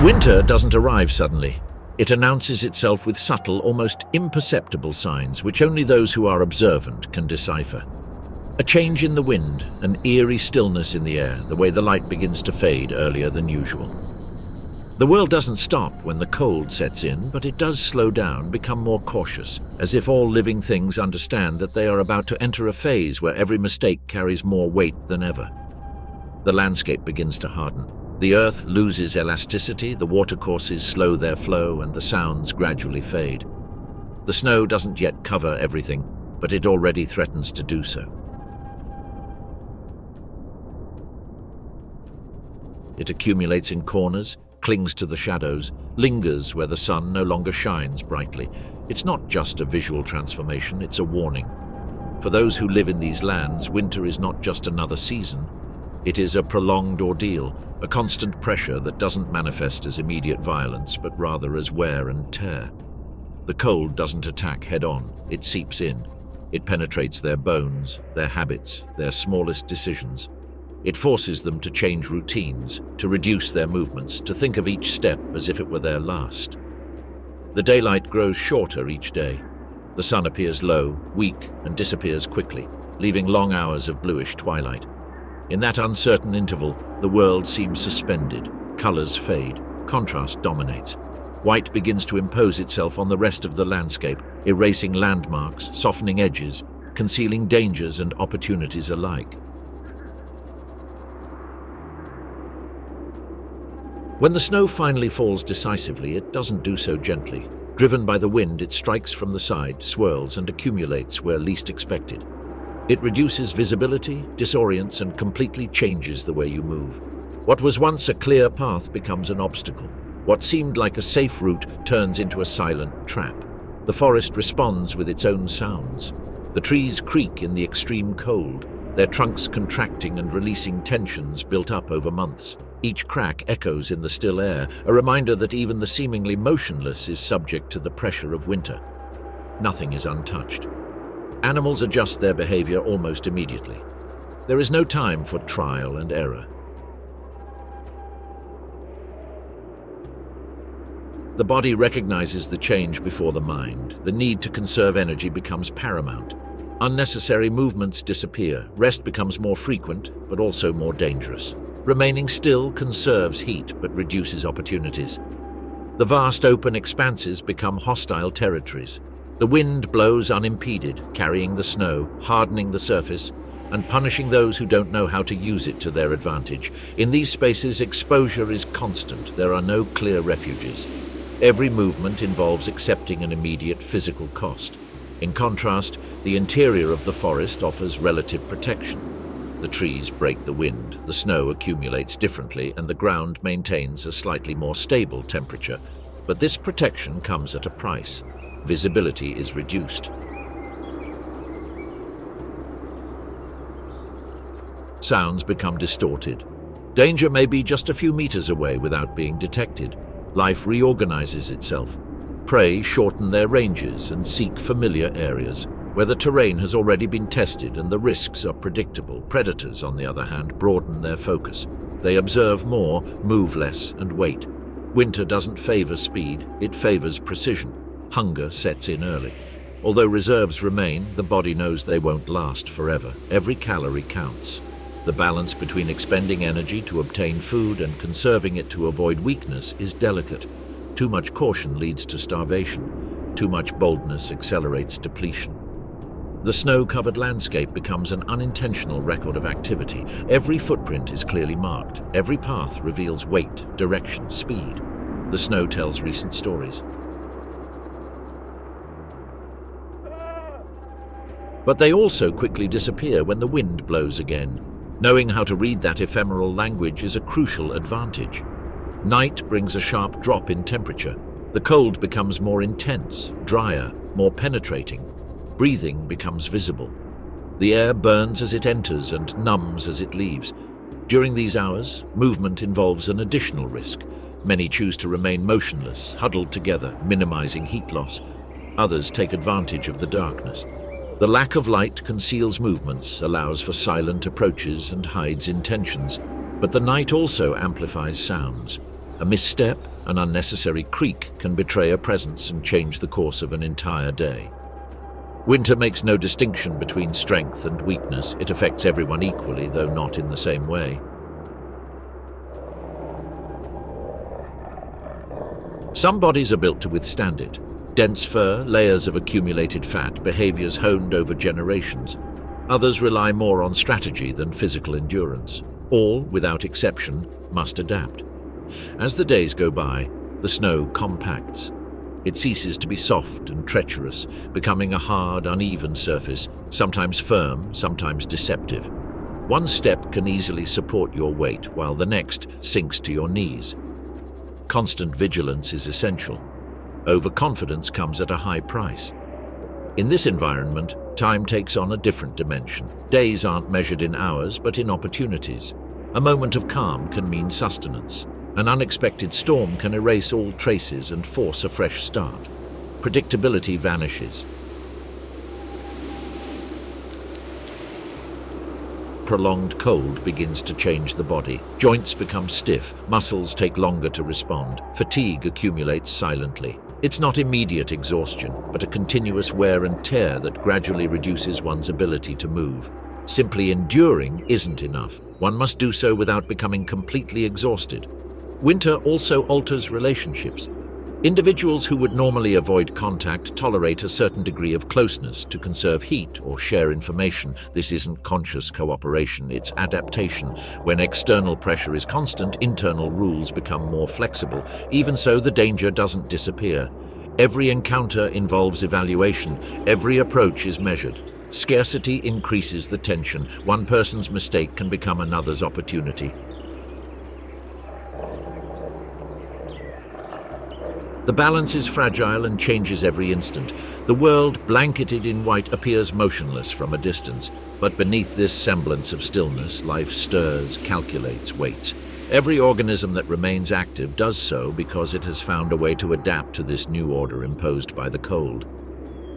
Winter doesn't arrive suddenly. It announces itself with subtle, almost imperceptible signs which only those who are observant can decipher. A change in the wind, an eerie stillness in the air, the way the light begins to fade earlier than usual. The world doesn't stop when the cold sets in, but it does slow down, become more cautious, as if all living things understand that they are about to enter a phase where every mistake carries more weight than ever. The landscape begins to harden. The earth loses elasticity, the watercourses slow their flow, and the sounds gradually fade. The snow doesn't yet cover everything, but it already threatens to do so. It accumulates in corners, clings to the shadows, lingers where the sun no longer shines brightly. It's not just a visual transformation, it's a warning. For those who live in these lands, winter is not just another season. It is a prolonged ordeal, a constant pressure that doesn't manifest as immediate violence, but rather as wear and tear. The cold doesn't attack head-on, it seeps in. It penetrates their bones, their habits, their smallest decisions. It forces them to change routines, to reduce their movements, to think of each step as if it were their last. The daylight grows shorter each day. The sun appears low, weak, and disappears quickly, leaving long hours of bluish twilight. In that uncertain interval, the world seems suspended, colors fade, contrast dominates. White begins to impose itself on the rest of the landscape, erasing landmarks, softening edges, concealing dangers and opportunities alike. When the snow finally falls decisively, it doesn't do so gently. Driven by the wind, it strikes from the side, swirls, and accumulates where least expected. It reduces visibility, disorients, and completely changes the way you move. What was once a clear path becomes an obstacle. What seemed like a safe route turns into a silent trap. The forest responds with its own sounds. The trees creak in the extreme cold, their trunks contracting and releasing tensions built up over months. Each crack echoes in the still air, a reminder that even the seemingly motionless is subject to the pressure of winter. Nothing is untouched. Animals adjust their behavior almost immediately. There is no time for trial and error. The body recognizes the change before the mind. The need to conserve energy becomes paramount. Unnecessary movements disappear. Rest becomes more frequent, but also more dangerous. Remaining still conserves heat, but reduces opportunities. The vast open expanses become hostile territories. The wind blows unimpeded, carrying the snow, hardening the surface, and punishing those who don't know how to use it to their advantage. In these spaces, exposure is constant. There are no clear refuges. Every movement involves accepting an immediate physical cost. In contrast, the interior of the forest offers relative protection. The trees break the wind, the snow accumulates differently, and the ground maintains a slightly more stable temperature. But this protection comes at a price. Visibility is reduced. Sounds become distorted. Danger may be just a few meters away without being detected. Life reorganizes itself. Prey shorten their ranges and seek familiar areas, where the terrain has already been tested and the risks are predictable. Predators, on the other hand, broaden their focus. They observe more, move less, and wait. Winter doesn't favor speed, it favors precision. Hunger sets in early. Although reserves remain, the body knows they won't last forever. Every calorie counts. The balance between expending energy to obtain food and conserving it to avoid weakness is delicate. Too much caution leads to starvation. Too much boldness accelerates depletion. The snow-covered landscape becomes an unintentional record of activity. Every footprint is clearly marked. Every path reveals weight, direction, speed. The snow tells recent stories. But they also quickly disappear when the wind blows again. Knowing how to read that ephemeral language is a crucial advantage. Night brings a sharp drop in temperature. The cold becomes more intense, drier, more penetrating. Breathing becomes visible. The air burns as it enters and numbs as it leaves. During these hours, movement involves an additional risk. Many choose to remain motionless, huddled together, minimizing heat loss. Others take advantage of the darkness. The lack of light conceals movements, allows for silent approaches, and hides intentions. But the night also amplifies sounds. A misstep, an unnecessary creak, can betray a presence and change the course of an entire day. Winter makes no distinction between strength and weakness. It affects everyone equally, though not in the same way. Some bodies are built to withstand it. Dense fur, layers of accumulated fat, behaviors honed over generations. Others rely more on strategy than physical endurance. All, without exception, must adapt. As the days go by, the snow compacts. It ceases to be soft and treacherous, becoming a hard, uneven surface, sometimes firm, sometimes deceptive. One step can easily support your weight, while the next sinks to your knees. Constant vigilance is essential. Overconfidence comes at a high price. In this environment, time takes on a different dimension. Days aren't measured in hours, but in opportunities. A moment of calm can mean sustenance. An unexpected storm can erase all traces and force a fresh start. Predictability vanishes. Prolonged cold begins to change the body. Joints become stiff, muscles take longer to respond. Fatigue accumulates silently. It's not immediate exhaustion, but a continuous wear and tear that gradually reduces one's ability to move. Simply enduring isn't enough. One must do so without becoming completely exhausted. Winter also alters relationships. Individuals who would normally avoid contact tolerate a certain degree of closeness to conserve heat or share information. This isn't conscious cooperation, it's adaptation. When external pressure is constant, internal rules become more flexible. Even so, the danger doesn't disappear. Every encounter involves evaluation. Every approach is measured. Scarcity increases the tension. One person's mistake can become another's opportunity. The balance is fragile and changes every instant. The world, blanketed in white, appears motionless from a distance. But beneath this semblance of stillness, life stirs, calculates, waits. Every organism that remains active does so because it has found a way to adapt to this new order imposed by the cold.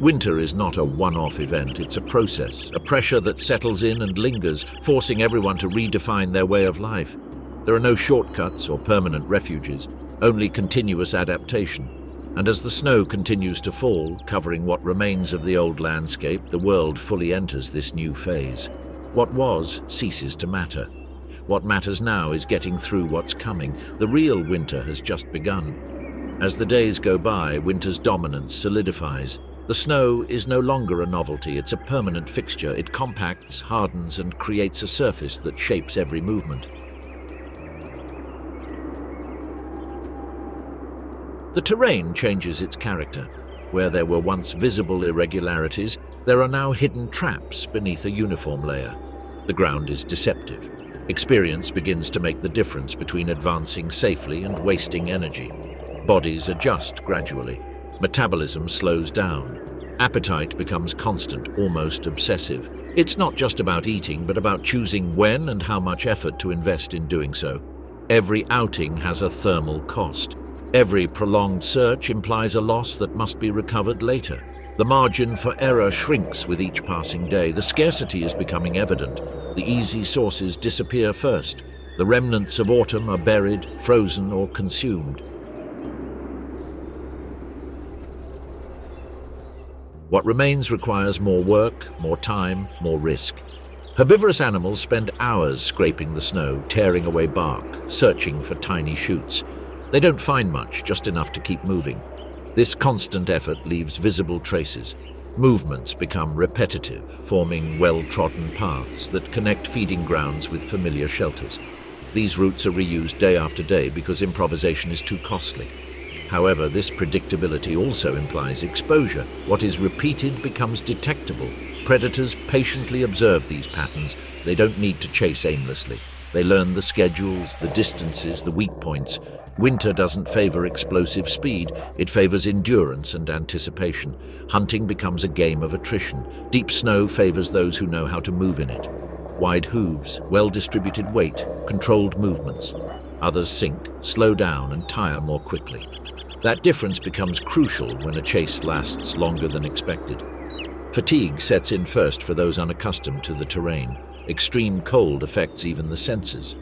Winter is not a one-off event, it's a process, a pressure that settles in and lingers, forcing everyone to redefine their way of life. There are no shortcuts or permanent refuges, only continuous adaptation. And as the snow continues to fall, covering what remains of the old landscape, the world fully enters this new phase. What was ceases to matter. What matters now is getting through what's coming. The real winter has just begun. As the days go by, winter's dominance solidifies. The snow is no longer a novelty, it's a permanent fixture. It compacts, hardens, and creates a surface that shapes every movement. The terrain changes its character. Where there were once visible irregularities, there are now hidden traps beneath a uniform layer. The ground is deceptive. Experience begins to make the difference between advancing safely and wasting energy. Bodies adjust gradually. Metabolism slows down. Appetite becomes constant, almost obsessive. It's not just about eating, but about choosing when and how much effort to invest in doing so. Every outing has a thermal cost. Every prolonged search implies a loss that must be recovered later. The margin for error shrinks with each passing day. The scarcity is becoming evident. The easy sources disappear first. The remnants of autumn are buried, frozen, or consumed. What remains requires more work, more time, more risk. Herbivorous animals spend hours scraping the snow, tearing away bark, searching for tiny shoots. They don't find much, just enough to keep moving. This constant effort leaves visible traces. Movements become repetitive, forming well-trodden paths that connect feeding grounds with familiar shelters. These routes are reused day after day because improvisation is too costly. However, this predictability also implies exposure. What is repeated becomes detectable. Predators patiently observe these patterns. They don't need to chase aimlessly. They learn the schedules, the distances, the weak points. Winter doesn't favor explosive speed, it favors endurance and anticipation. Hunting becomes a game of attrition. Deep snow favors those who know how to move in it. Wide hooves, well-distributed weight, controlled movements. Others sink, slow down, and tire more quickly. That difference becomes crucial when a chase lasts longer than expected. Fatigue sets in first for those unaccustomed to the terrain. Extreme cold affects even the senses.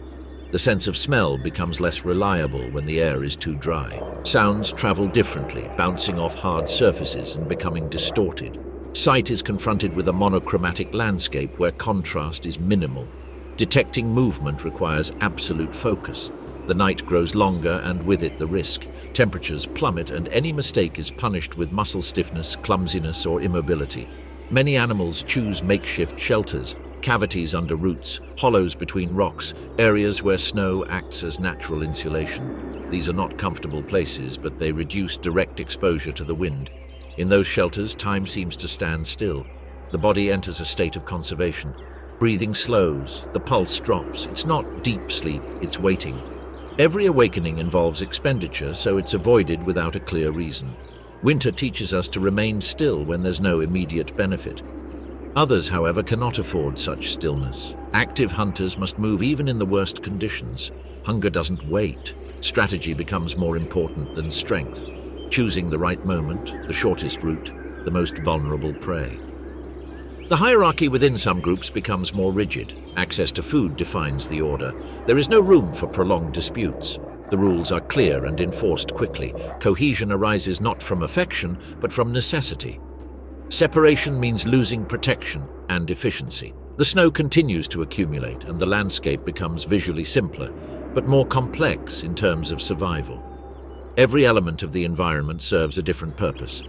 The sense of smell becomes less reliable when the air is too dry. Sounds travel differently, bouncing off hard surfaces and becoming distorted. Sight is confronted with a monochromatic landscape where contrast is minimal. Detecting movement requires absolute focus. The night grows longer and with it the risk. Temperatures plummet and any mistake is punished with muscle stiffness, clumsiness or immobility. Many animals choose makeshift shelters, cavities under roots, hollows between rocks, areas where snow acts as natural insulation. These are not comfortable places, but they reduce direct exposure to the wind. In those shelters, time seems to stand still. The body enters a state of conservation. Breathing slows, the pulse drops. It's not deep sleep, it's waiting. Every awakening involves expenditure, so it's avoided without a clear reason. Winter teaches us to remain still when there's no immediate benefit. Others, however, cannot afford such stillness. Active hunters must move even in the worst conditions. Hunger doesn't wait. Strategy becomes more important than strength. Choosing the right moment, the shortest route, the most vulnerable prey. The hierarchy within some groups becomes more rigid. Access to food defines the order. There is no room for prolonged disputes. The rules are clear and enforced quickly. Cohesion arises not from affection, but from necessity. Separation means losing protection and efficiency. The snow continues to accumulate and the landscape becomes visually simpler, but more complex in terms of survival. Every element of the environment serves a different purpose.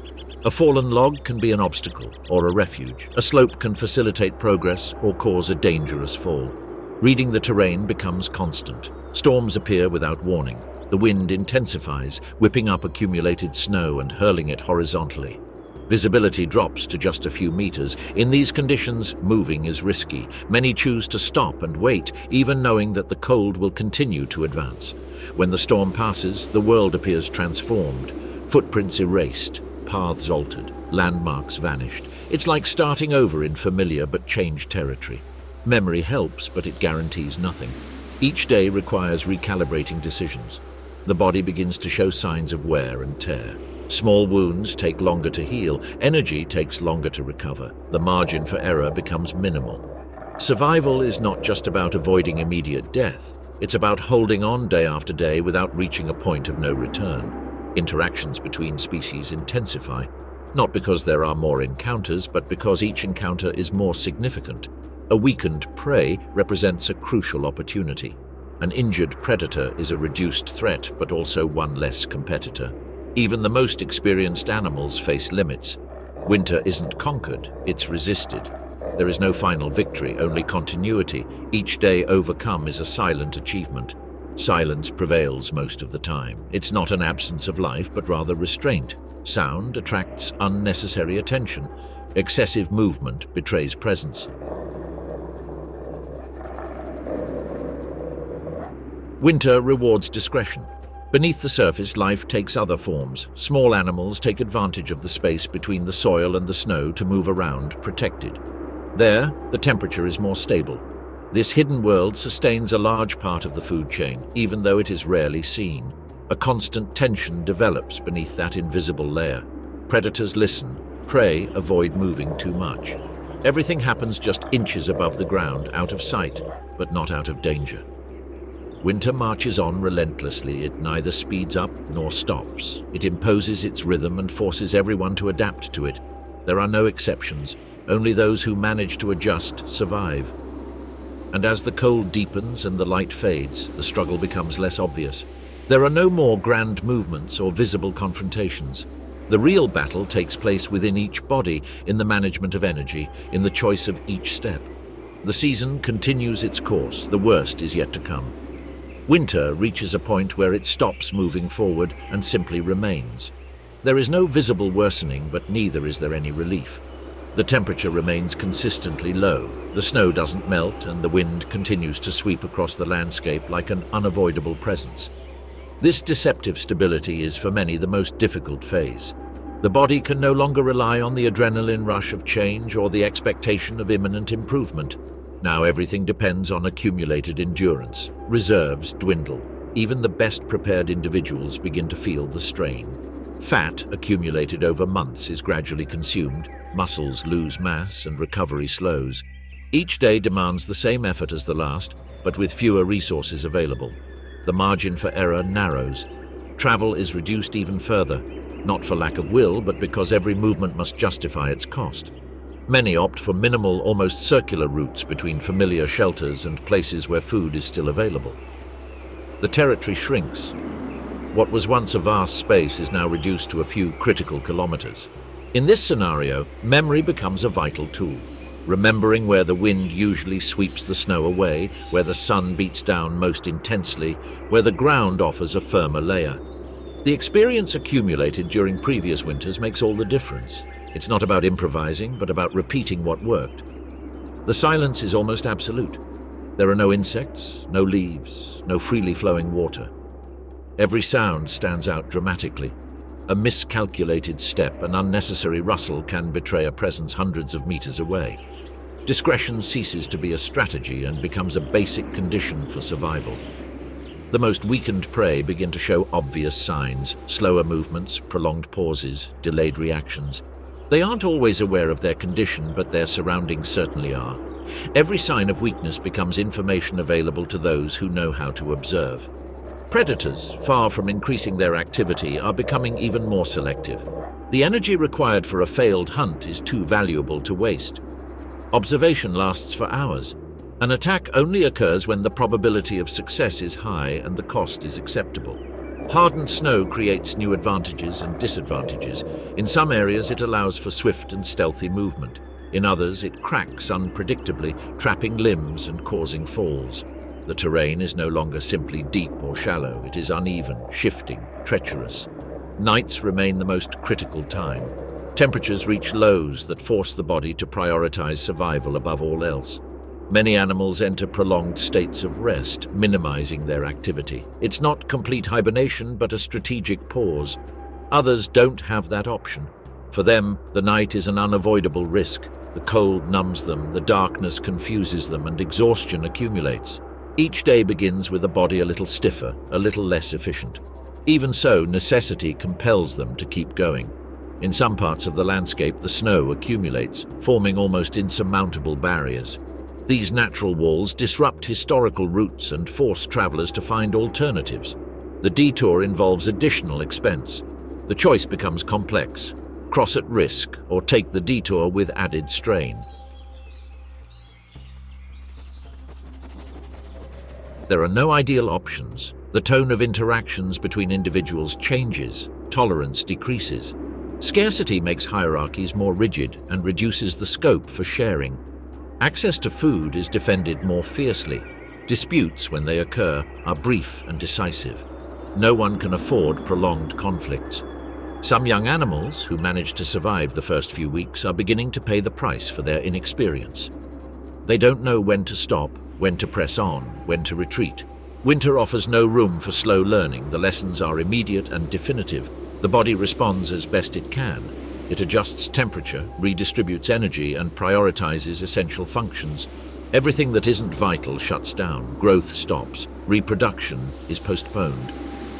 A fallen log can be an obstacle or a refuge. A slope can facilitate progress or cause a dangerous fall. Reading the terrain becomes constant. Storms appear without warning. The wind intensifies, whipping up accumulated snow and hurling it horizontally. Visibility drops to just a few meters. In these conditions, moving is risky. Many choose to stop and wait, even knowing that the cold will continue to advance. When the storm passes, the world appears transformed. Footprints erased, paths altered, landmarks vanished. It's like starting over in familiar but changed territory. Memory helps, but it guarantees nothing. Each day requires recalibrating decisions. The body begins to show signs of wear and tear. Small wounds take longer to heal. Energy takes longer to recover. The margin for error becomes minimal. Survival is not just about avoiding immediate death. It's about holding on day after day without reaching a point of no return. Interactions between species intensify, not because there are more encounters, but because each encounter is more significant. A weakened prey represents a crucial opportunity. An injured predator is a reduced threat, but also one less competitor. Even the most experienced animals face limits. Winter isn't conquered, it's resisted. There is no final victory, only continuity. Each day overcome is a silent achievement. Silence prevails most of the time. It's not an absence of life, but rather restraint. Sound attracts unnecessary attention. Excessive movement betrays presence. Winter rewards discretion. Beneath the surface, life takes other forms. Small animals take advantage of the space between the soil and the snow to move around, protected. There, the temperature is more stable. This hidden world sustains a large part of the food chain, even though it is rarely seen. A constant tension develops beneath that invisible layer. Predators listen. Prey avoid moving too much. Everything happens just inches above the ground, out of sight, but not out of danger. Winter marches on relentlessly. It neither speeds up nor stops. It imposes its rhythm and forces everyone to adapt to it. There are no exceptions. Only those who manage to adjust survive. And as the cold deepens and the light fades, the struggle becomes less obvious. There are no more grand movements or visible confrontations. The real battle takes place within each body, in the management of energy, in the choice of each step. The season continues its course. The worst is yet to come. Winter reaches a point where it stops moving forward and simply remains. There is no visible worsening, but neither is there any relief. The temperature remains consistently low. The snow doesn't melt, and the wind continues to sweep across the landscape like an unavoidable presence. This deceptive stability is for many the most difficult phase. The body can no longer rely on the adrenaline rush of change or the expectation of imminent improvement. Now everything depends on accumulated endurance. Reserves dwindle. Even the best prepared individuals begin to feel the strain. Fat accumulated over months is gradually consumed. Muscles lose mass and recovery slows. Each day demands the same effort as the last, but with fewer resources available. The margin for error narrows. Travel is reduced even further, not for lack of will, but because every movement must justify its cost. Many opt for minimal, almost circular routes between familiar shelters and places where food is still available. The territory shrinks. What was once a vast space is now reduced to a few critical kilometers. In this scenario, memory becomes a vital tool. Remembering where the wind usually sweeps the snow away, where the sun beats down most intensely, where the ground offers a firmer layer. The experience accumulated during previous winters makes all the difference. It's not about improvising, but about repeating what worked. The silence is almost absolute. There are no insects, no leaves, no freely flowing water. Every sound stands out dramatically. A miscalculated step, an unnecessary rustle can betray a presence hundreds of meters away. Discretion ceases to be a strategy and becomes a basic condition for survival. The most weakened prey begin to show obvious signs: slower movements, prolonged pauses, delayed reactions. They aren't always aware of their condition, but their surroundings certainly are. Every sign of weakness becomes information available to those who know how to observe. Predators, far from increasing their activity, are becoming even more selective. The energy required for a failed hunt is too valuable to waste. Observation lasts for hours. An attack only occurs when the probability of success is high and the cost is acceptable. Hardened snow creates new advantages and disadvantages. In some areas it allows for swift and stealthy movement. In others it cracks unpredictably, trapping limbs and causing falls. The terrain is no longer simply deep or shallow, it is uneven, shifting, treacherous. Nights remain the most critical time. Temperatures reach lows that force the body to prioritize survival above all else. Many animals enter prolonged states of rest, minimizing their activity. It's not complete hibernation, but a strategic pause. Others don't have that option. For them, the night is an unavoidable risk. The cold numbs them, the darkness confuses them, and exhaustion accumulates. Each day begins with a body a little stiffer, a little less efficient. Even so, necessity compels them to keep going. In some parts of the landscape, the snow accumulates, forming almost insurmountable barriers. These natural walls disrupt historical routes and force travelers to find alternatives. The detour involves additional expense. The choice becomes complex: cross at risk or take the detour with added strain. There are no ideal options. The tone of interactions between individuals changes, tolerance decreases. Scarcity makes hierarchies more rigid and reduces the scope for sharing. Access to food is defended more fiercely. Disputes, when they occur, are brief and decisive. No one can afford prolonged conflicts. Some young animals, who manage to survive the first few weeks, are beginning to pay the price for their inexperience. They don't know when to stop, when to press on, when to retreat. Winter offers no room for slow learning. The lessons are immediate and definitive. The body responds as best it can. It adjusts temperature, redistributes energy, and prioritizes essential functions. Everything that isn't vital shuts down, growth stops, reproduction is postponed.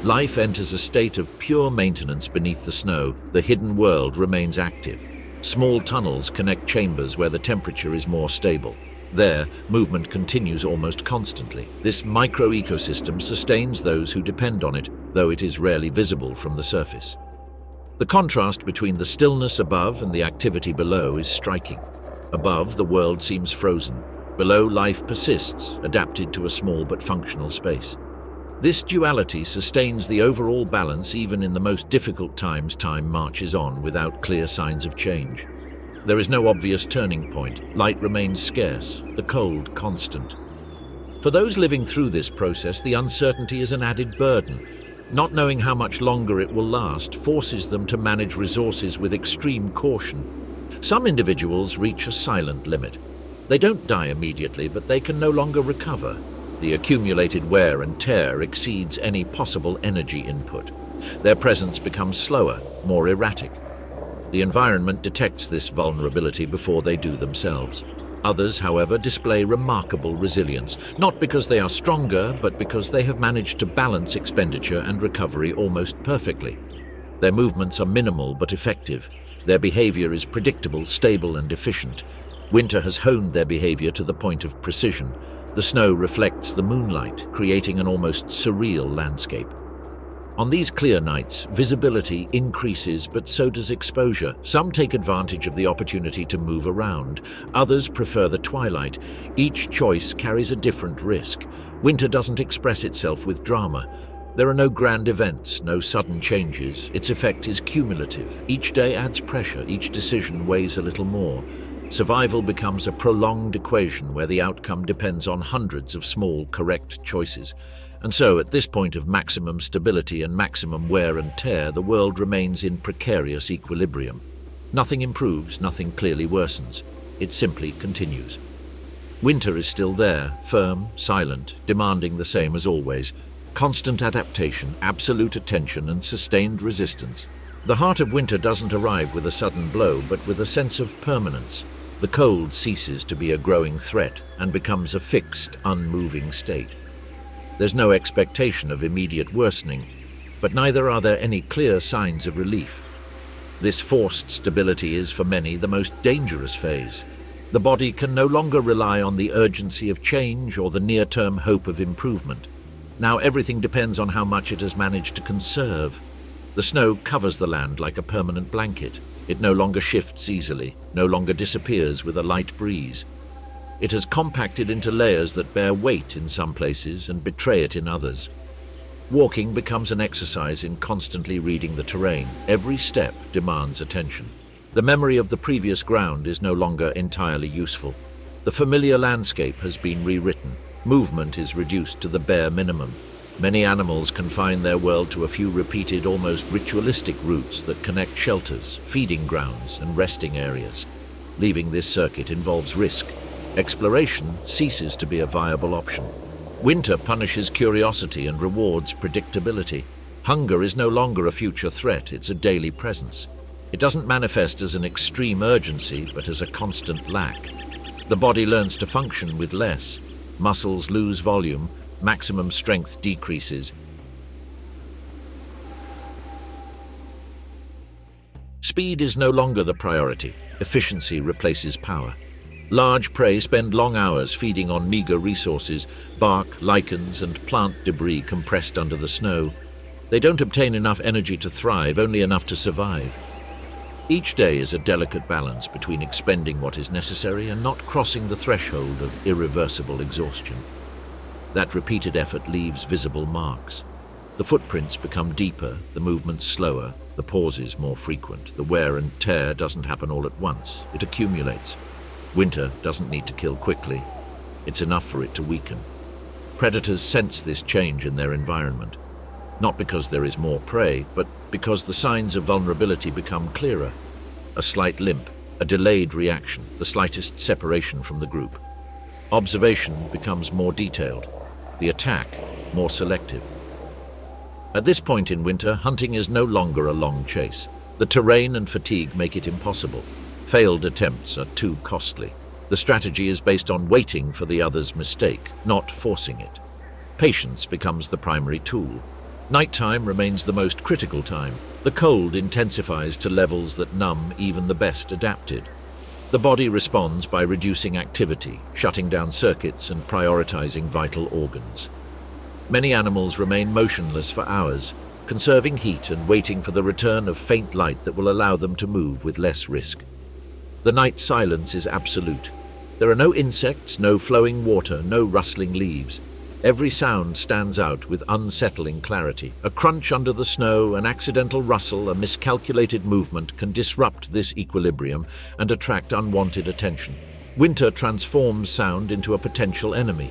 Life enters a state of pure maintenance beneath the snow. The hidden world remains active. Small tunnels connect chambers where the temperature is more stable. There, movement continues almost constantly. This micro-ecosystem sustains those who depend on it, though it is rarely visible from the surface. The contrast between the stillness above and the activity below is striking. Above, the world seems frozen. Below, life persists, adapted to a small but functional space. This duality sustains the overall balance even in the most difficult times. Time marches on without clear signs of change. There is no obvious turning point. Light remains scarce, the cold constant. For those living through this process, the uncertainty is an added burden. Not knowing how much longer it will last forces them to manage resources with extreme caution. Some individuals reach a silent limit. They don't die immediately, but they can no longer recover. The accumulated wear and tear exceeds any possible energy input. Their presence becomes slower, more erratic. The environment detects this vulnerability before they do themselves. Others, however, display remarkable resilience, not because they are stronger, but because they have managed to balance expenditure and recovery almost perfectly. Their movements are minimal but effective. Their behavior is predictable, stable, and efficient. Winter has honed their behavior to the point of precision. The snow reflects the moonlight, creating an almost surreal landscape. On these clear nights, visibility increases, but so does exposure. Some take advantage of the opportunity to move around. Others prefer the twilight. Each choice carries a different risk. Winter doesn't express itself with drama. There are no grand events, no sudden changes. Its effect is cumulative. Each day adds pressure. Each decision weighs a little more. Survival becomes a prolonged equation where the outcome depends on hundreds of small, correct choices. And so, at this point of maximum stability and maximum wear and tear, the world remains in precarious equilibrium. Nothing improves, nothing clearly worsens. It simply continues. Winter is still there, firm, silent, demanding the same as always. Constant adaptation, absolute attention, and sustained resistance. The heart of winter doesn't arrive with a sudden blow, but with a sense of permanence. The cold ceases to be a growing threat and becomes a fixed, unmoving state. There's no expectation of immediate worsening, but neither are there any clear signs of relief. This forced stability is, for many, the most dangerous phase. The body can no longer rely on the urgency of change or the near-term hope of improvement. Now everything depends on how much it has managed to conserve. The snow covers the land like a permanent blanket. It no longer shifts easily, no longer disappears with a light breeze. It has compacted into layers that bear weight in some places and betray it in others. Walking becomes an exercise in constantly reading the terrain. Every step demands attention. The memory of the previous ground is no longer entirely useful. The familiar landscape has been rewritten. Movement is reduced to the bare minimum. Many animals confine their world to a few repeated, almost ritualistic routes that connect shelters, feeding grounds, and resting areas. Leaving this circuit involves risk. Exploration ceases to be a viable option. Winter punishes curiosity and rewards predictability. Hunger is no longer a future threat, it's a daily presence. It doesn't manifest as an extreme urgency, but as a constant lack. The body learns to function with less. Muscles lose volume, maximum strength decreases. Speed is no longer the priority. Efficiency replaces power. Large prey spend long hours feeding on meager resources, bark, lichens, and plant debris compressed under the snow. They don't obtain enough energy to thrive, only enough to survive. Each day is a delicate balance between expending what is necessary and not crossing the threshold of irreversible exhaustion. That repeated effort leaves visible marks. The footprints become deeper, the movements slower, the pauses more frequent. The wear and tear doesn't happen all at once. It accumulates. Winter doesn't need to kill quickly. It's enough for it to weaken. Predators sense this change in their environment, not because there is more prey, but because the signs of vulnerability become clearer. A slight limp, a delayed reaction, the slightest separation from the group. Observation becomes more detailed, the attack more selective. At this point in winter, hunting is no longer a long chase. The terrain and fatigue make it impossible. Failed attempts are too costly. The strategy is based on waiting for the other's mistake, not forcing it. Patience becomes the primary tool. Nighttime remains the most critical time. The cold intensifies to levels that numb even the best adapted. The body responds by reducing activity, shutting down circuits, and prioritizing vital organs. Many animals remain motionless for hours, conserving heat and waiting for the return of faint light that will allow them to move with less risk. The night silence is absolute. There are no insects, no flowing water, no rustling leaves. Every sound stands out with unsettling clarity. A crunch under the snow, an accidental rustle, a miscalculated movement can disrupt this equilibrium and attract unwanted attention. Winter transforms sound into a potential enemy.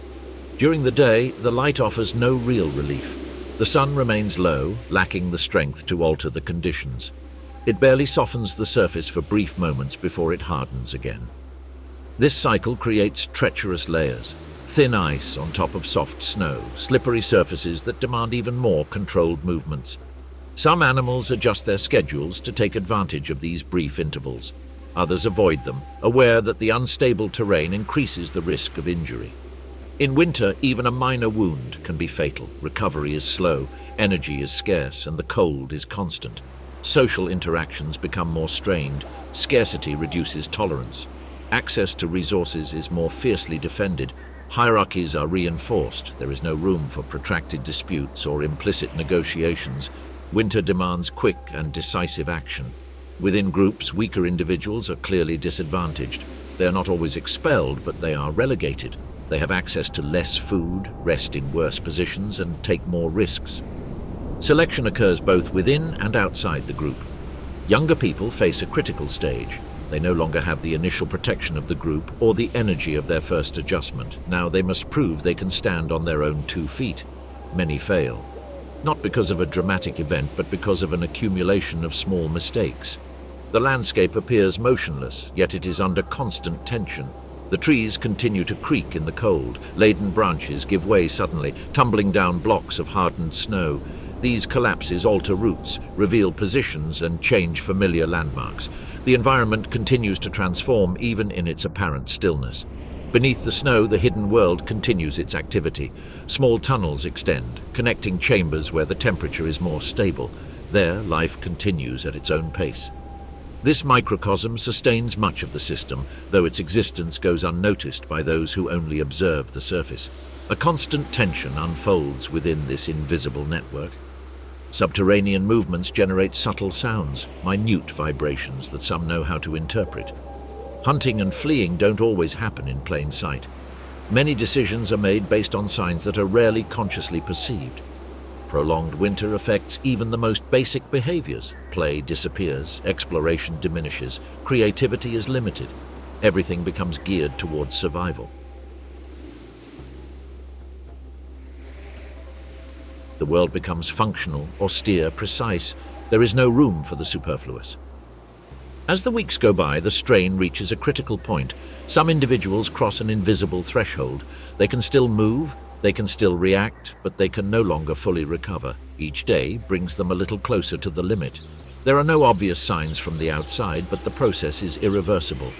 During the day, the light offers no real relief. The sun remains low, lacking the strength to alter the conditions. It barely softens the surface for brief moments before it hardens again. This cycle creates treacherous layers. Thin ice on top of soft snow, slippery surfaces that demand even more controlled movements. Some animals adjust their schedules to take advantage of these brief intervals. Others avoid them, aware that the unstable terrain increases the risk of injury. In winter, even a minor wound can be fatal. Recovery is slow, energy is scarce, and the cold is constant. Social interactions become more strained. Scarcity reduces tolerance. Access to resources is more fiercely defended. Hierarchies are reinforced. There is no room for protracted disputes or implicit negotiations. Winter demands quick and decisive action. Within groups, weaker individuals are clearly disadvantaged. They are not always expelled, but they are relegated. They have access to less food, rest in worse positions, and take more risks. Selection occurs both within and outside the group. Younger people face a critical stage. They no longer have the initial protection of the group or the energy of their first adjustment. Now they must prove they can stand on their own 2 feet. Many fail. Not because of a dramatic event, but because of an accumulation of small mistakes. The landscape appears motionless, yet it is under constant tension. The trees continue to creak in the cold. Laden branches give way suddenly, tumbling down blocks of hardened snow. These collapses alter routes, reveal positions, and change familiar landmarks. The environment continues to transform even in its apparent stillness. Beneath the snow, the hidden world continues its activity. Small tunnels extend, connecting chambers where the temperature is more stable. There, life continues at its own pace. This microcosm sustains much of the system, though its existence goes unnoticed by those who only observe the surface. A constant tension unfolds within this invisible network. Subterranean movements generate subtle sounds, minute vibrations that some know how to interpret. Hunting and fleeing don't always happen in plain sight. Many decisions are made based on signs that are rarely consciously perceived. Prolonged winter affects even the most basic behaviors. Play disappears, exploration diminishes, creativity is limited. Everything becomes geared towards survival. The world becomes functional, austere, precise. There is no room for the superfluous. As the weeks go by, the strain reaches a critical point. Some individuals cross an invisible threshold. They can still move, they can still react, but they can no longer fully recover. Each day brings them a little closer to the limit. There are no obvious signs from the outside, but the process is irreversible.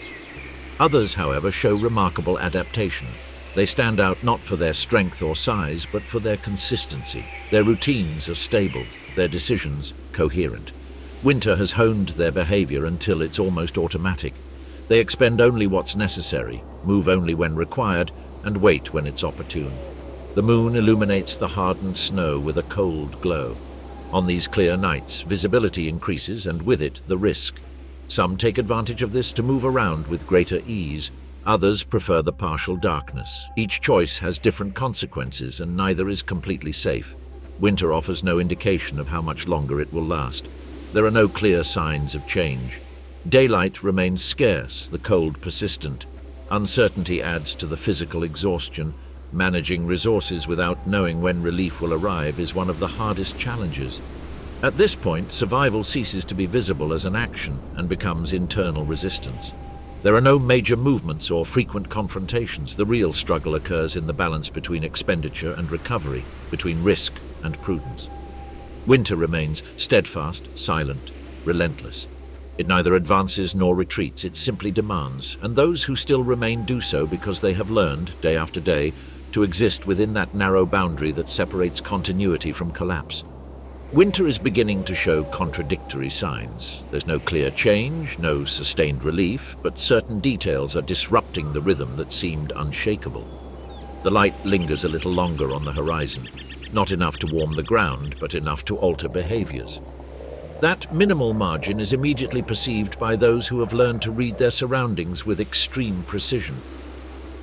Others, however, show remarkable adaptation. They stand out not for their strength or size, but for their consistency. Their routines are stable, their decisions coherent. Winter has honed their behavior until it's almost automatic. They expend only what's necessary, move only when required, and wait when it's opportune. The moon illuminates the hardened snow with a cold glow. On these clear nights, visibility increases, and with it, the risk. Some take advantage of this to move around with greater ease. Others prefer the partial darkness. Each choice has different consequences, and neither is completely safe. Winter offers no indication of how much longer it will last. There are no clear signs of change. Daylight remains scarce, the cold persistent. Uncertainty adds to the physical exhaustion. Managing resources without knowing when relief will arrive is one of the hardest challenges. At this point, survival ceases to be visible as an action and becomes internal resistance. There are no major movements or frequent confrontations. The real struggle occurs in the balance between expenditure and recovery, between risk and prudence. Winter remains steadfast, silent, relentless. It neither advances nor retreats, it simply demands, and those who still remain do so because they have learned, day after day, to exist within that narrow boundary that separates continuity from collapse. Winter is beginning to show contradictory signs. There's no clear change, no sustained relief, but certain details are disrupting the rhythm that seemed unshakable. The light lingers a little longer on the horizon, not enough to warm the ground, but enough to alter behaviors. That minimal margin is immediately perceived by those who have learned to read their surroundings with extreme precision.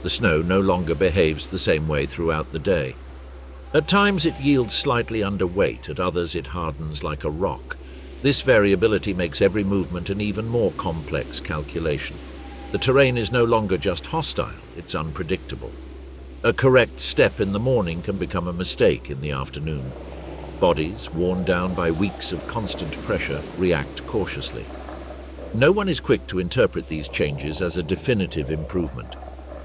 The snow no longer behaves the same way throughout the day. At times it yields slightly under weight, at others it hardens like a rock. This variability makes every movement an even more complex calculation. The terrain is no longer just hostile, it's unpredictable. A correct step in the morning can become a mistake in the afternoon. Bodies, worn down by weeks of constant pressure, react cautiously. No one is quick to interpret these changes as a definitive improvement.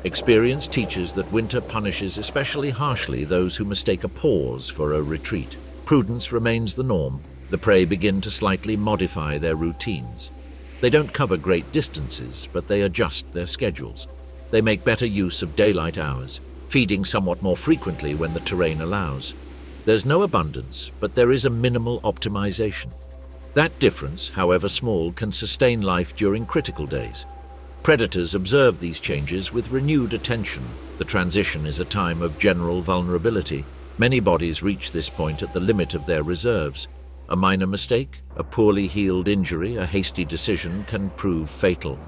Experience teaches that winter punishes especially harshly those who mistake a pause for a retreat. Prudence remains the norm. The prey begin to slightly modify their routines. They don't cover great distances, but they adjust their schedules. They make better use of daylight hours, feeding somewhat more frequently when the terrain allows. There's no abundance, but there is a minimal optimization. That difference, however small, can sustain life during critical days. Predators observe these changes with renewed attention. The The transition is a time of general vulnerability. Many bodies reach this point at the limit of their reserves. A minor mistake, a poorly healed injury, a hasty decision can prove fatal.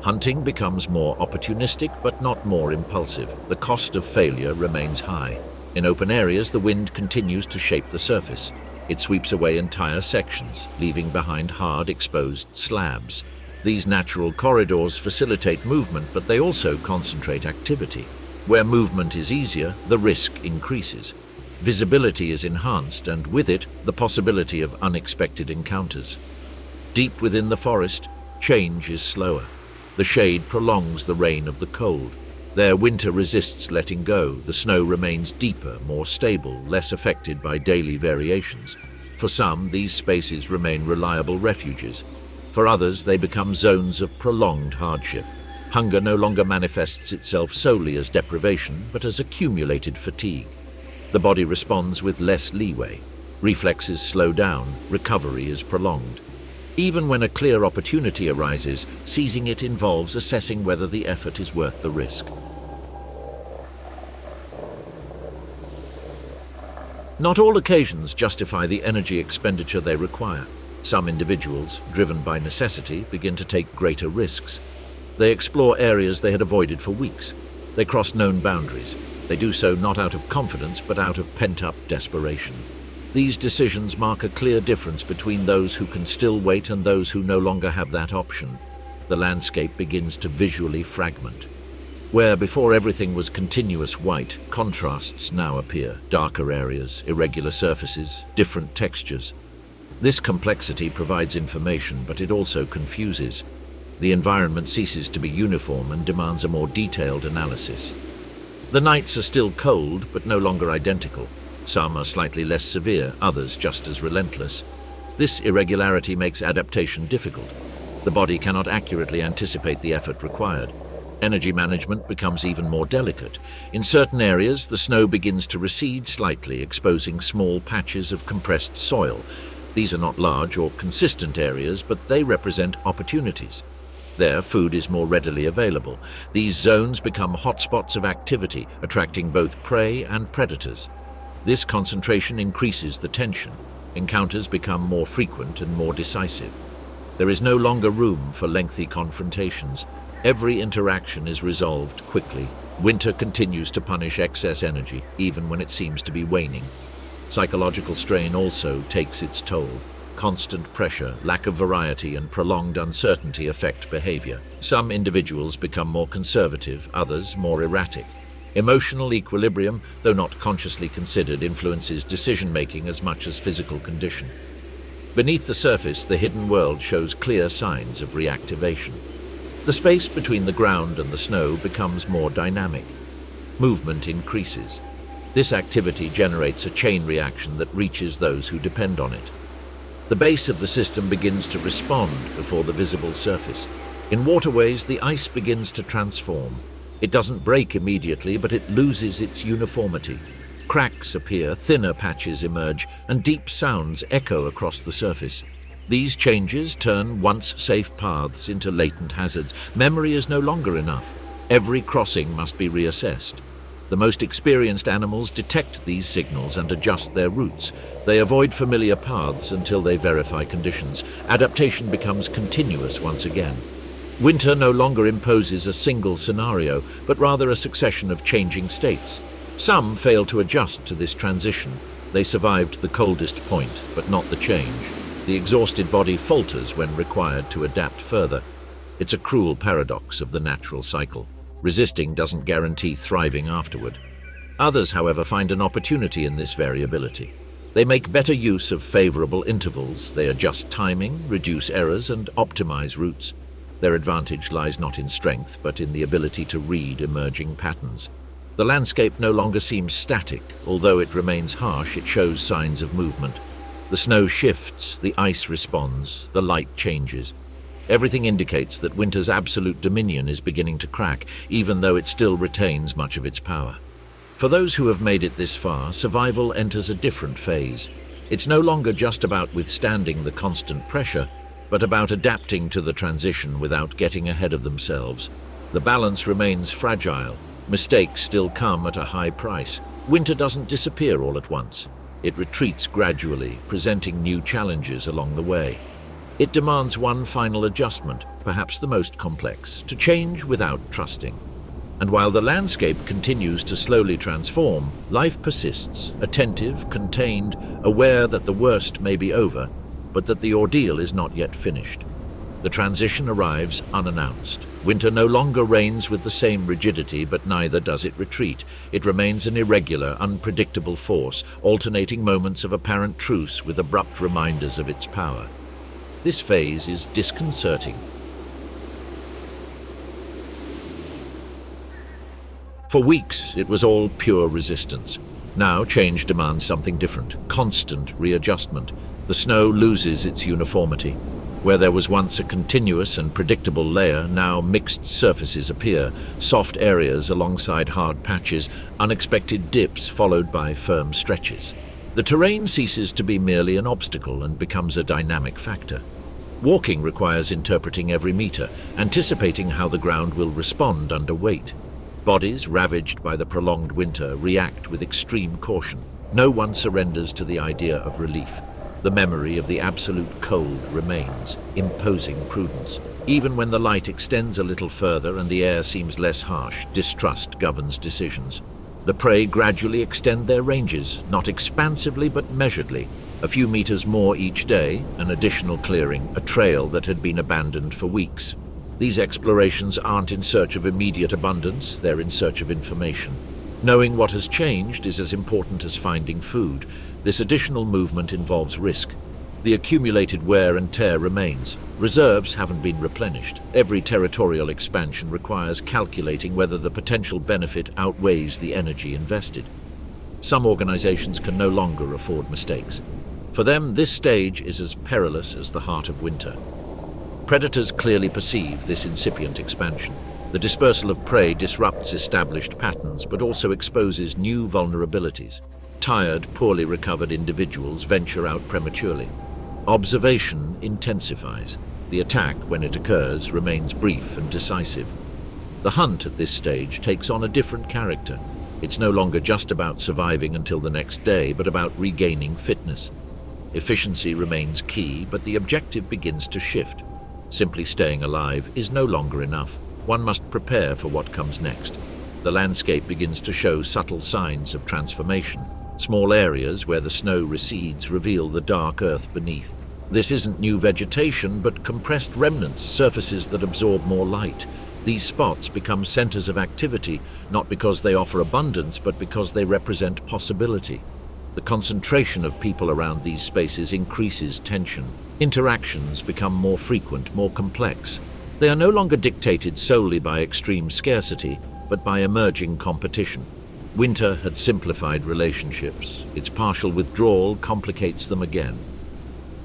Hunting becomes more opportunistic but not more impulsive. The cost of failure remains high. In open areas, the wind continues to shape the surface. It sweeps away entire sections, leaving behind hard, exposed slabs. These natural corridors facilitate movement, but they also concentrate activity. Where movement is easier, the risk increases. Visibility is enhanced, and with it, the possibility of unexpected encounters. Deep within the forest, change is slower. The shade prolongs the reign of the cold. There, winter resists letting go. The snow remains deeper, more stable, less affected by daily variations. For some, these spaces remain reliable refuges. For others, they become zones of prolonged hardship. Hunger no longer manifests itself solely as deprivation, but as accumulated fatigue. The body responds with less leeway. Reflexes slow down, recovery is prolonged. Even when a clear opportunity arises, seizing it involves assessing whether the effort is worth the risk. Not all occasions justify the energy expenditure they require. Some individuals, driven by necessity, begin to take greater risks. They explore areas they had avoided for weeks. They cross known boundaries. They do so not out of confidence, but out of pent-up desperation. These decisions mark a clear difference between those who can still wait and those who no longer have that option. The landscape begins to visually fragment. Where before everything was continuous white, contrasts now appear. Darker areas, irregular surfaces, different textures. This complexity provides information, but it also confuses. The environment ceases to be uniform and demands a more detailed analysis. The nights are still cold, but no longer identical. Some are slightly less severe, others just as relentless. This irregularity makes adaptation difficult. The body cannot accurately anticipate the effort required. Energy management becomes even more delicate. In certain areas, the snow begins to recede slightly, exposing small patches of compressed soil. These are not large or consistent areas, but they represent opportunities. There, food is more readily available. These zones become hotspots of activity, attracting both prey and predators. This concentration increases the tension. Encounters become more frequent and more decisive. There is no longer room for lengthy confrontations. Every interaction is resolved quickly. Winter continues to punish excess energy, even when it seems to be waning. Psychological strain also takes its toll. Constant pressure, lack of variety, and prolonged uncertainty affect behavior. Some individuals become more conservative, others more erratic. Emotional equilibrium, though not consciously considered, influences decision-making as much as physical condition. Beneath the surface, the hidden world shows clear signs of reactivation. The space between the ground and the snow becomes more dynamic. Movement increases. This activity generates a chain reaction that reaches those who depend on it. The base of the system begins to respond before the visible surface. In waterways, the ice begins to transform. It doesn't break immediately, but it loses its uniformity. Cracks appear, thinner patches emerge, and deep sounds echo across the surface. These changes turn once safe paths into latent hazards. Memory is no longer enough. Every crossing must be reassessed. The most experienced animals detect these signals and adjust their routes. They avoid familiar paths until they verify conditions. Adaptation becomes continuous once again. Winter no longer imposes a single scenario, but rather a succession of changing states. Some fail to adjust to this transition. They survived the coldest point, but not the change. The exhausted body falters when required to adapt further. It's a cruel paradox of the natural cycle. Resisting doesn't guarantee thriving afterward. Others, however, find an opportunity in this variability. They make better use of favorable intervals. They adjust timing, reduce errors, and optimize routes. Their advantage lies not in strength, but in the ability to read emerging patterns. The landscape no longer seems static. Although it remains harsh, it shows signs of movement. The snow shifts, the ice responds, the light changes. Everything indicates that winter's absolute dominion is beginning to crack, even though it still retains much of its power. For those who have made it this far, survival enters a different phase. It's no longer just about withstanding the constant pressure, but about adapting to the transition without getting ahead of themselves. The balance remains fragile. Mistakes still come at a high price. Winter doesn't disappear all at once. It retreats gradually, presenting new challenges along the way. It demands one final adjustment, perhaps the most complex, to change without trusting. And while the landscape continues to slowly transform, life persists, attentive, contained, aware that the worst may be over, but that the ordeal is not yet finished. The transition arrives unannounced. Winter no longer reigns with the same rigidity, but neither does it retreat. It remains an irregular, unpredictable force, alternating moments of apparent truce with abrupt reminders of its power. This phase is disconcerting. For weeks, it was all pure resistance. Now, change demands something different, constant readjustment. The snow loses its uniformity. Where there was once a continuous and predictable layer, now mixed surfaces appear, soft areas alongside hard patches, unexpected dips followed by firm stretches. The terrain ceases to be merely an obstacle and becomes a dynamic factor. Walking requires interpreting every meter, anticipating how the ground will respond under weight. Bodies ravaged by the prolonged winter react with extreme caution. No one surrenders to the idea of relief. The memory of the absolute cold remains, imposing prudence. Even when the light extends a little further and the air seems less harsh, distrust governs decisions. The prey gradually extend their ranges, not expansively but measuredly. A few meters more each day, an additional clearing, a trail that had been abandoned for weeks. These explorations aren't in search of immediate abundance, they're in search of information. Knowing what has changed is as important as finding food. This additional movement involves risk. The accumulated wear and tear remains. Reserves haven't been replenished. Every territorial expansion requires calculating whether the potential benefit outweighs the energy invested. Some organizations can no longer afford mistakes. For them, this stage is as perilous as the heart of winter. Predators clearly perceive this incipient expansion. The dispersal of prey disrupts established patterns, but also exposes new vulnerabilities. Tired, poorly recovered individuals venture out prematurely. Observation intensifies. The attack, when it occurs, remains brief and decisive. The hunt at this stage takes on a different character. It's no longer just about surviving until the next day, but about regaining fitness. Efficiency remains key, but the objective begins to shift. Simply staying alive is no longer enough. One must prepare for what comes next. The landscape begins to show subtle signs of transformation. Small areas where the snow recedes reveal the dark earth beneath. This isn't new vegetation, but compressed remnants, surfaces that absorb more light. These spots become centers of activity, not because they offer abundance, but because they represent possibility. The concentration of people around these spaces increases tension. Interactions become more frequent, more complex. They are no longer dictated solely by extreme scarcity, but by emerging competition. Winter had simplified relationships. Its partial withdrawal complicates them again.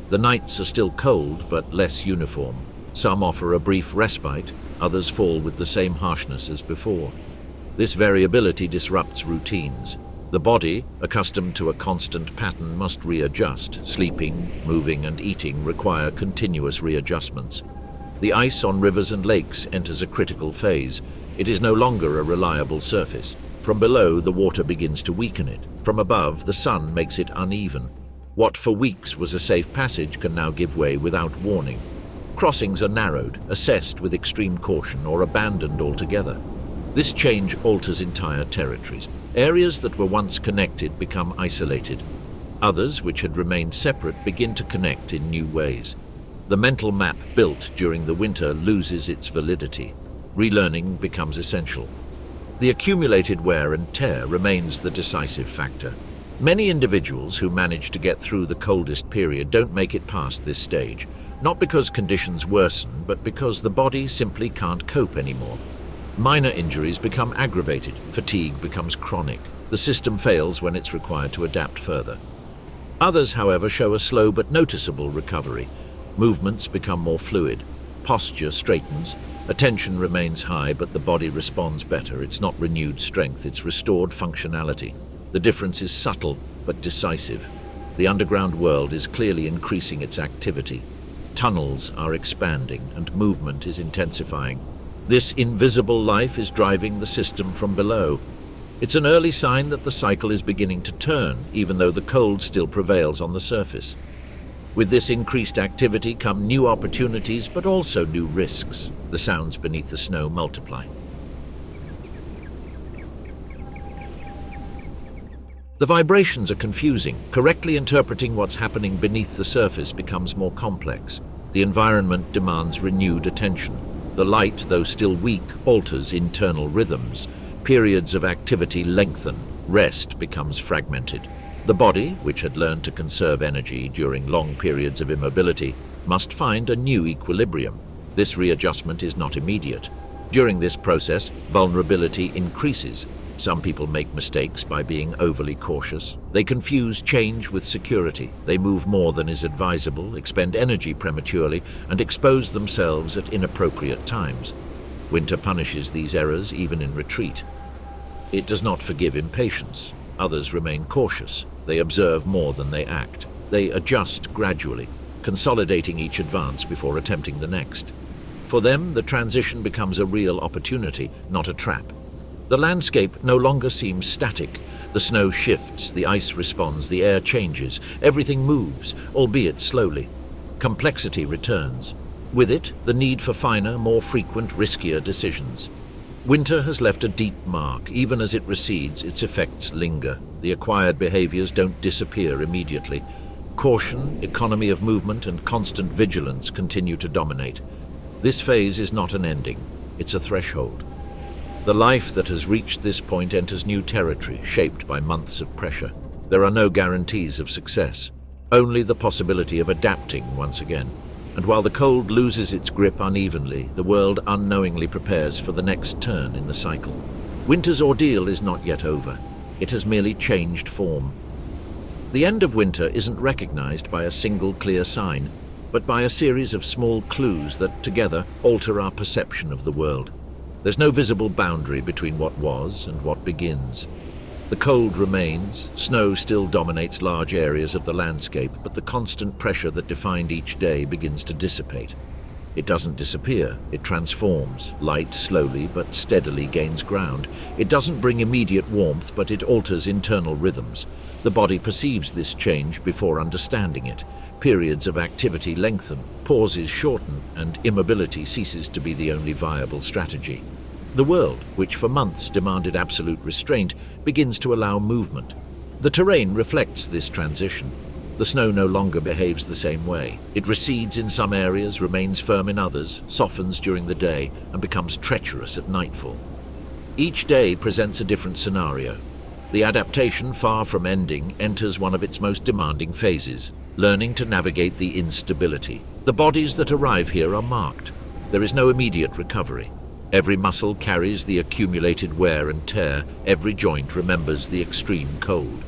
The nights are still cold, but less uniform. Some offer a brief respite, others fall with the same harshness as before. This variability disrupts routines. The body, accustomed to a constant pattern, must readjust. Sleeping, moving, and eating require continuous readjustments. The ice on rivers and lakes enters a critical phase. It is no longer a reliable surface. From below, the water begins to weaken it. From above, the sun makes it uneven. What for weeks was a safe passage can now give way without warning. Crossings are narrowed, assessed with extreme caution, or abandoned altogether. This change alters entire territories. Areas that were once connected become isolated. Others, which had remained separate, begin to connect in new ways. The mental map built during the winter loses its validity. Relearning becomes essential. The accumulated wear and tear remains the decisive factor. Many individuals who manage to get through the coldest period don't make it past this stage, not because conditions worsen, but because the body simply can't cope anymore. Minor injuries become aggravated, fatigue becomes chronic. The system fails when it's required to adapt further. Others, however, show a slow but noticeable recovery. Movements become more fluid, posture straightens, attention remains high, but the body responds better. It's not renewed strength, it's restored functionality. The difference is subtle but decisive. The underground world is clearly increasing its activity. Tunnels are expanding and movement is intensifying. This invisible life is driving the system from below. It's an early sign that the cycle is beginning to turn, even though the cold still prevails on the surface. With this increased activity come new opportunities, but also new risks. The sounds beneath the snow multiply. The vibrations are confusing. Correctly interpreting what's happening beneath the surface becomes more complex. The environment demands renewed attention. The light, though still weak, alters internal rhythms. Periods of activity lengthen. Rest becomes fragmented. The body, which had learned to conserve energy during long periods of immobility, must find a new equilibrium. This readjustment is not immediate. During this process, vulnerability increases. Some people make mistakes by being overly cautious. They confuse change with security. They move more than is advisable, expend energy prematurely, and expose themselves at inappropriate times. Winter punishes these errors even in retreat. It does not forgive impatience. Others remain cautious. They observe more than they act. They adjust gradually, consolidating each advance before attempting the next. For them, the transition becomes a real opportunity, not a trap. The landscape no longer seems static. The snow shifts, the ice responds, the air changes. Everything moves, albeit slowly. Complexity returns. With it, the need for finer, more frequent, riskier decisions. Winter has left a deep mark. Even as it recedes, its effects linger. The acquired behaviors don't disappear immediately. Caution, economy of movement, and constant vigilance continue to dominate. This phase is not an ending. It's a threshold. The life that has reached this point enters new territory, shaped by months of pressure. There are no guarantees of success, only the possibility of adapting once again. And while the cold loses its grip unevenly, the world unknowingly prepares for the next turn in the cycle. Winter's ordeal is not yet over. It has merely changed form. The end of winter isn't recognized by a single clear sign, but by a series of small clues that together alter our perception of the world. There's no visible boundary between what was and what begins. The cold remains, snow still dominates large areas of the landscape, but the constant pressure that defined each day begins to dissipate. It doesn't disappear, it transforms. Light slowly but steadily gains ground. It doesn't bring immediate warmth, but it alters internal rhythms. The body perceives this change before understanding it. Periods of activity lengthen, pauses shorten, and immobility ceases to be the only viable strategy. The world, which for months demanded absolute restraint, begins to allow movement. The terrain reflects this transition. The snow no longer behaves the same way. It recedes in some areas, remains firm in others, softens during the day, and becomes treacherous at nightfall. Each day presents a different scenario. The adaptation, far from ending, enters one of its most demanding phases, learning to navigate the instability. The bodies that arrive here are marked. There is no immediate recovery. Every muscle carries the accumulated wear and tear. Every joint remembers the extreme cold.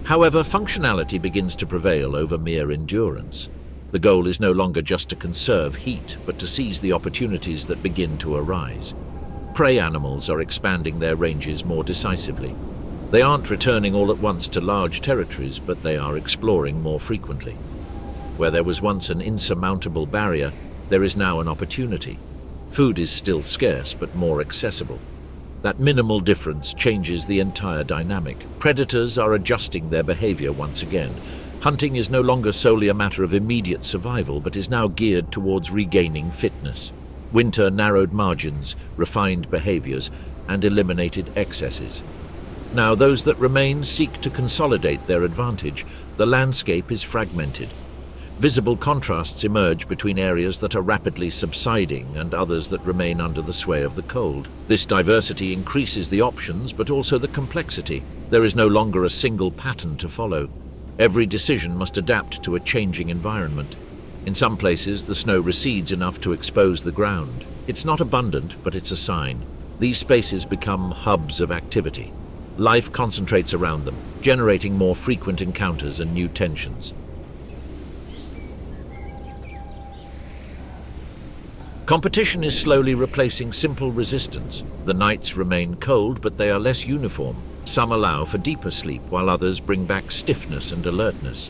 However, functionality begins to prevail over mere endurance. The goal is no longer just to conserve heat, but to seize the opportunities that begin to arise. Prey animals are expanding their ranges more decisively. They aren't returning all at once to large territories, but they are exploring more frequently. Where there was once an insurmountable barrier, there is now an opportunity. Food is still scarce, but more accessible. That minimal difference changes the entire dynamic. Predators are adjusting their behavior once again. Hunting is no longer solely a matter of immediate survival, but is now geared towards regaining fitness. Winter narrowed margins, refined behaviors, and eliminated excesses. Now those that remain seek to consolidate their advantage. The landscape is fragmented. Visible contrasts emerge between areas that are rapidly subsiding and others that remain under the sway of the cold. This diversity increases the options, but also the complexity. There is no longer a single pattern to follow. Every decision must adapt to a changing environment. In some places, the snow recedes enough to expose the ground. It's not abundant, but it's a sign. These spaces become hubs of activity. Life concentrates around them, generating more frequent encounters and new tensions. Competition is slowly replacing simple resistance. The nights remain cold, but they are less uniform. Some allow for deeper sleep, while others bring back stiffness and alertness.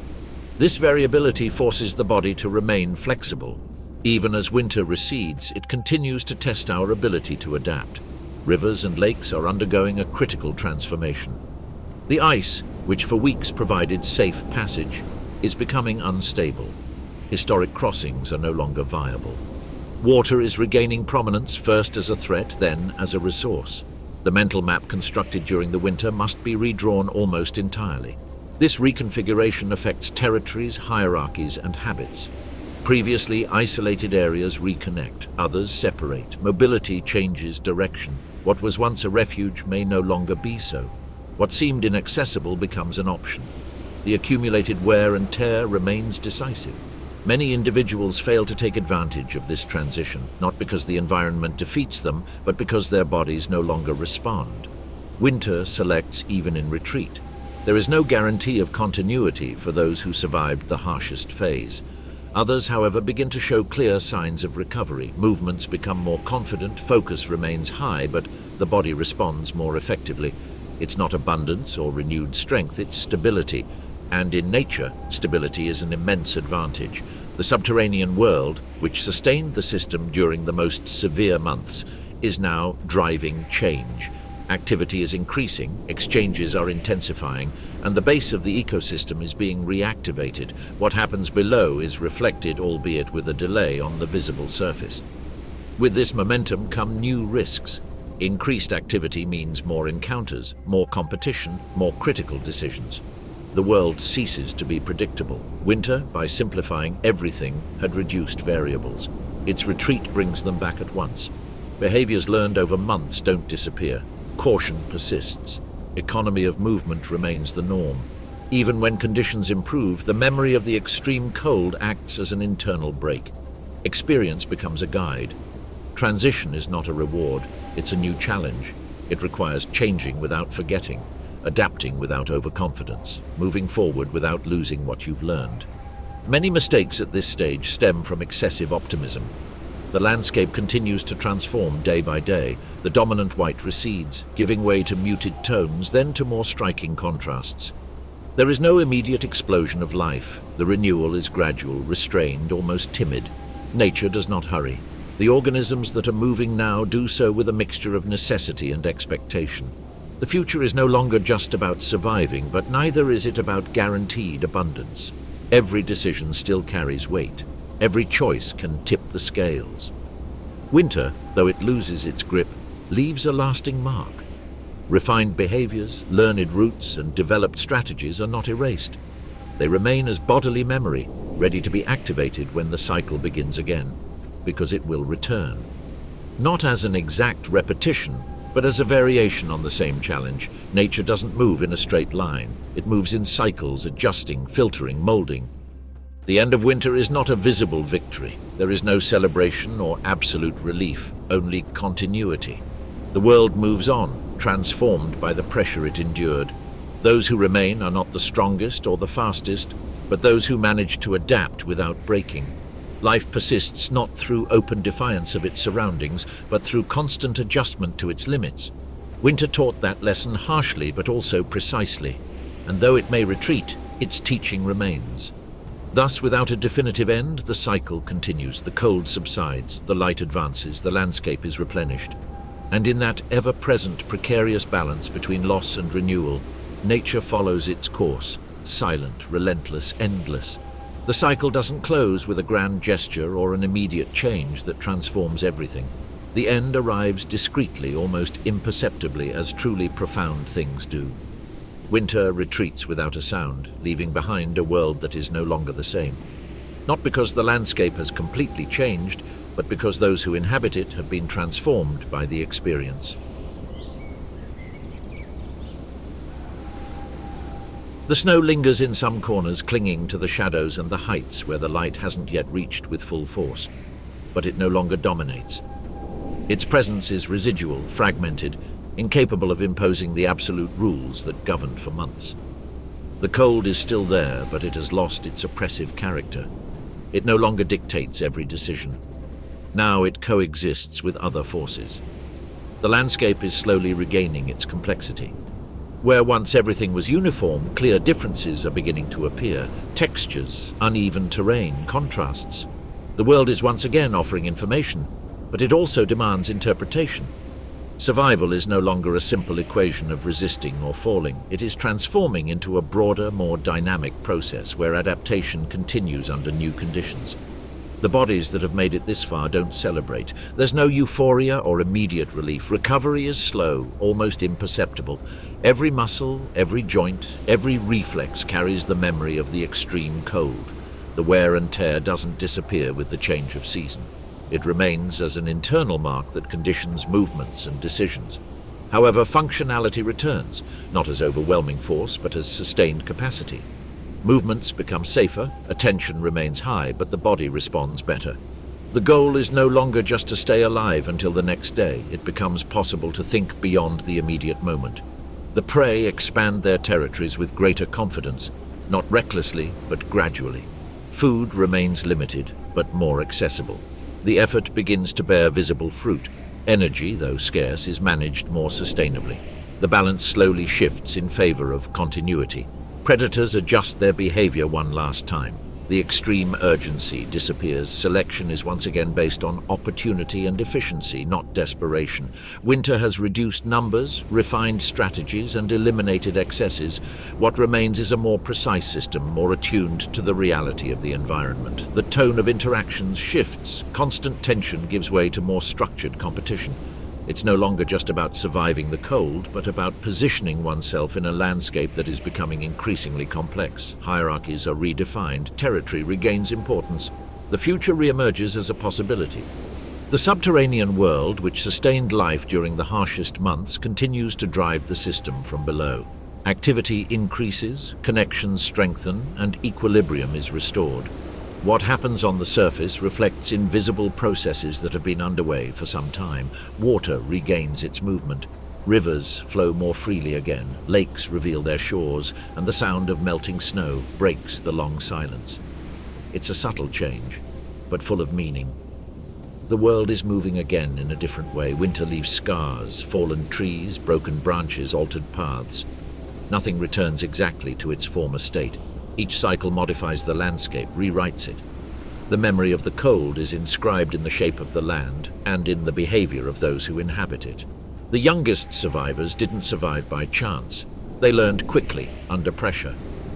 This variability forces the body to remain flexible. Even as winter recedes, it continues to test our ability to adapt. Rivers and lakes are undergoing a critical transformation. The ice, which for weeks provided safe passage, is becoming unstable. Historic crossings are no longer viable. Water is regaining prominence, first as a threat, then as a resource. The mental map constructed during the winter must be redrawn almost entirely. This reconfiguration affects territories, hierarchies, and habits. Previously isolated areas reconnect, others separate. Mobility changes direction. What was once a refuge may no longer be so. What seemed inaccessible becomes an option. The accumulated wear and tear remains decisive. Many individuals fail to take advantage of this transition, not because the environment defeats them, but because their bodies no longer respond. Winter selects even in retreat. There is no guarantee of continuity for those who survived the harshest phase. Others, however, begin to show clear signs of recovery. Movements become more confident, focus remains high, but the body responds more effectively. It's not abundance or renewed strength, it's stability. And in nature, stability is an immense advantage. The subterranean world, which sustained the system during the most severe months, is now driving change. Activity is increasing, exchanges are intensifying, and the base of the ecosystem is being reactivated. What happens below is reflected, albeit with a delay, on the visible surface. With this momentum come new risks. Increased activity means more encounters, more competition, more critical decisions. The world ceases to be predictable. Winter, by simplifying everything, had reduced variables. Its retreat brings them back at once. Behaviors learned over months don't disappear. Caution persists. Economy of movement remains the norm. Even when conditions improve, the memory of the extreme cold acts as an internal brake. Experience becomes a guide. Transition is not a reward, it's a new challenge. It requires changing without forgetting, adapting without overconfidence, moving forward without losing what you've learned. Many mistakes at this stage stem from excessive optimism. The landscape continues to transform day by day. The dominant white recedes, giving way to muted tones, then to more striking contrasts. There is no immediate explosion of life. The renewal is gradual, restrained, almost timid. Nature does not hurry. The organisms that are moving now do so with a mixture of necessity and expectation. The future is no longer just about surviving, but neither is it about guaranteed abundance. Every decision still carries weight. Every choice can tip the scales. Winter, though it loses its grip, leaves a lasting mark. Refined behaviors, learned routes, and developed strategies are not erased. They remain as bodily memory, ready to be activated when the cycle begins again, because it will return. Not as an exact repetition, but as a variation on the same challenge. Nature doesn't move in a straight line. It moves in cycles, adjusting, filtering, molding. The end of winter is not a visible victory. There is no celebration or absolute relief, only continuity. The world moves on, transformed by the pressure it endured. Those who remain are not the strongest or the fastest, but those who manage to adapt without breaking. Life persists not through open defiance of its surroundings, but through constant adjustment to its limits. Winter taught that lesson harshly, but also precisely. And though it may retreat, its teaching remains. Thus, without a definitive end, the cycle continues. The cold subsides, the light advances, the landscape is replenished. And in that ever-present precarious balance between loss and renewal, nature follows its course, silent, relentless, endless. The cycle doesn't close with a grand gesture or an immediate change that transforms everything. The end arrives discreetly, almost imperceptibly, as truly profound things do. Winter retreats without a sound, leaving behind a world that is no longer the same. Not because the landscape has completely changed, but because those who inhabit it have been transformed by the experience. The snow lingers in some corners, clinging to the shadows and the heights where the light hasn't yet reached with full force, but it no longer dominates. Its presence is residual, fragmented, incapable of imposing the absolute rules that governed for months. The cold is still there, but it has lost its oppressive character. It no longer dictates every decision. Now it coexists with other forces. The landscape is slowly regaining its complexity. Where once everything was uniform, clear differences are beginning to appear. Textures, uneven terrain, contrasts. The world is once again offering information, but it also demands interpretation. Survival is no longer a simple equation of resisting or falling. It is transforming into a broader, more dynamic process where adaptation continues under new conditions. The bodies that have made it this far don't celebrate. There's no euphoria or immediate relief. Recovery is slow, almost imperceptible. Every muscle, every joint, every reflex carries the memory of the extreme cold. The wear and tear doesn't disappear with the change of season. It remains as an internal mark that conditions movements and decisions. However, functionality returns, not as overwhelming force, but as sustained capacity. Movements become safer, attention remains high, but the body responds better. The goal is no longer just to stay alive until the next day. It becomes possible to think beyond the immediate moment. The prey expand their territories with greater confidence, not recklessly, but gradually. Food remains limited, but more accessible. The effort begins to bear visible fruit. Energy, though scarce, is managed more sustainably. The balance slowly shifts in favor of continuity. Predators adjust their behavior one last time. The extreme urgency disappears. Selection is once again based on opportunity and efficiency, not desperation. Winter has reduced numbers, refined strategies, and eliminated excesses. What remains is a more precise system, more attuned to the reality of the environment. The tone of interactions shifts. Constant tension gives way to more structured competition. It's no longer just about surviving the cold, but about positioning oneself in a landscape that is becoming increasingly complex. Hierarchies are redefined, territory regains importance. The future reemerges as a possibility. The subterranean world, which sustained life during the harshest months, continues to drive the system from below. Activity increases, connections strengthen, and equilibrium is restored. What happens on the surface reflects invisible processes that have been underway for some time. Water regains its movement. Rivers flow more freely again. Lakes reveal their shores, and the sound of melting snow breaks the long silence. It's a subtle change, but full of meaning. The world is moving again in a different way. Winter leaves scars, fallen trees, broken branches, altered paths. Nothing returns exactly to its former state. Each cycle modifies the landscape, rewrites it. The memory of the cold is inscribed in the shape of the land and in the behavior of those who inhabit it. The youngest survivors didn't survive by chance. They learned quickly, under pressure.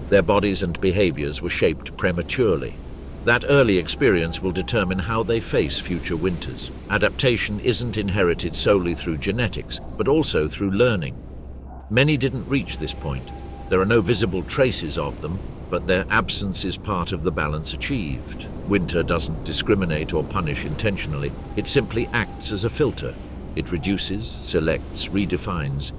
Their bodies and behaviors were shaped prematurely. That early experience will determine how they face future winters. Adaptation isn't inherited solely through genetics, but also through learning. Many didn't reach this point. There are no visible traces of them, but their absence is part of the balance achieved. Winter doesn't discriminate or punish intentionally. It simply acts as a filter. It reduces, selects, redefines.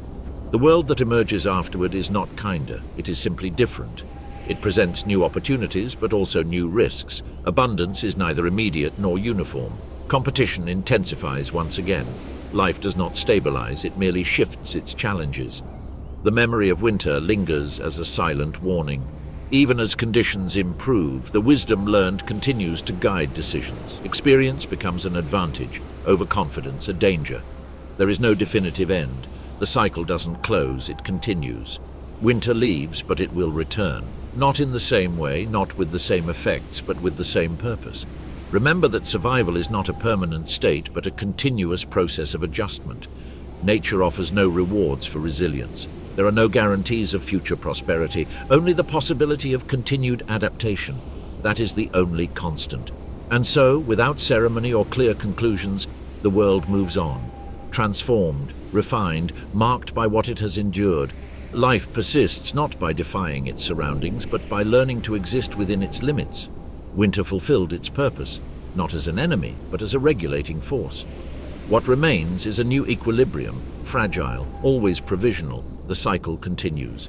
The world that emerges afterward is not kinder. It is simply different. It presents new opportunities, but also new risks. Abundance is neither immediate nor uniform. Competition intensifies once again. Life does not stabilize, it merely shifts its challenges. The memory of winter lingers as a silent warning. Even as conditions improve, the wisdom learned continues to guide decisions. Experience becomes an advantage, overconfidence a danger. There is no definitive end. The cycle doesn't close, it continues. Winter leaves, but it will return. Not in the same way, not with the same effects, but with the same purpose. Remember that survival is not a permanent state, but a continuous process of adjustment. Nature offers no rewards for resilience. There are no guarantees of future prosperity, only the possibility of continued adaptation. That is the only constant. And so, without ceremony or clear conclusions, the world moves on, transformed, refined, marked by what it has endured. Life persists not by defying its surroundings, but by learning to exist within its limits. Winter fulfilled its purpose, not as an enemy, but as a regulating force. What remains is a new equilibrium, fragile, always provisional. The cycle continues.